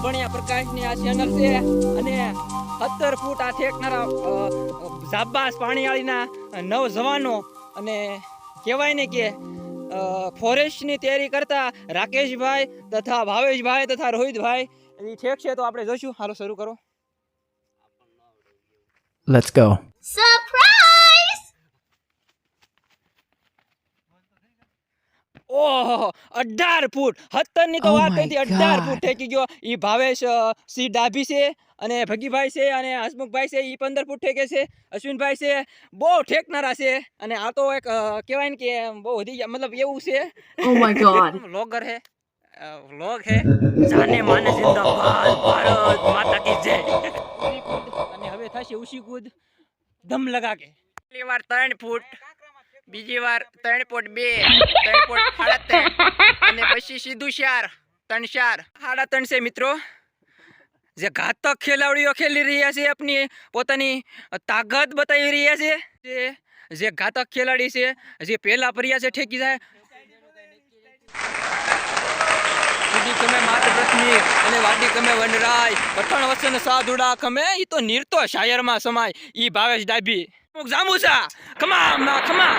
ભણ્યા પ્રકાશની આ ચેનલ છે અને 17 ફૂટ આ ઠેકનારા જાબાસ પાણીવાળીના નવજવાનો અને કહેવાય ને કે ફોરેસ્ટની તૈયારી કરતા રાકેશભાઈ તથા ભાવેશભાઈ તથા રોહિતભાઈ એ ઠેક છે. તો આપણે જોઈશું. હાલો શરૂ કરો. Let's go. Surprise! ઓહો 18 ફૂટ 17 ની તો Oh વાત my થઈ 18 God. ફૂટ ઠેકી ગયો. ઈ ભાવેશ સી ડાભી છે અને ભગીભાઈ છે અને હસમુખભાઈ છે. ઈ 15 ફૂટ ઠેકે છે. અશ્વિનભાઈ છે. બહુ ઠેકનારા છે અને આ તો એક કહેવાય ને કે બહુ વધી ગયા, મતલબ એવું છે. Oh my god. વ્લોગર है, व्लॉग है. जाने माने जिंदाबाद, भारत माता की जय. અને હવે થશે ઉસી કૂદ દમ લગા કે. પહેલી વાર 3 ફૂટ, બીજી વાર 3.2, 3.3 અને પછી સીધું 4, 3, 4, 3.5 છે મિત્રો. જે ઘાતક ખેલાડીઓ ખેલી રહ્યા છે, આપની પોતાની તાકાત બતાવી રહ્યા છે. જે ઘાતક ખેલાડી છે, જે પહેલા પર્યા છે ઠેકી જાય. સીધી ખમે માત પ્રથમી અને વાડી ખમે વનરાય, પઠણ વસન સાધુડા ખમે. ઈ તો નિર્તો શાયરમાં સમાય. ઈ ભાવેશ ડાભી જાંબુસા ખમા માં ખમા.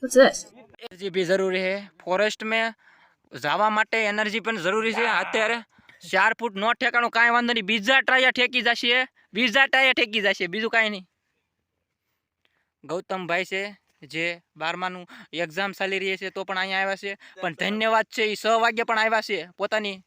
What's this? एनर्जी भी जरूरी है. फॉरेस्ट में જવા માટે એનર્જી પણ જરૂરી છે. અત્યારે 4 ફૂટ નો ઠેકાણું કાંઈ વાંધો નહીં. બીજા ટ્રાયા ઠેકી જશે, બીજા ટ્રાયા ઠેકી જશે, બીજું કાંઈ નહીં. ગૌતમભાઈ છે જે 12માનું એક્ઝામ ચાલી રહી છે તો પણ અહીંયા આવ્યા છે. પણ ધન્યવાદ છે, એ 6 વાગે પણ આવ્યા છે પોતાની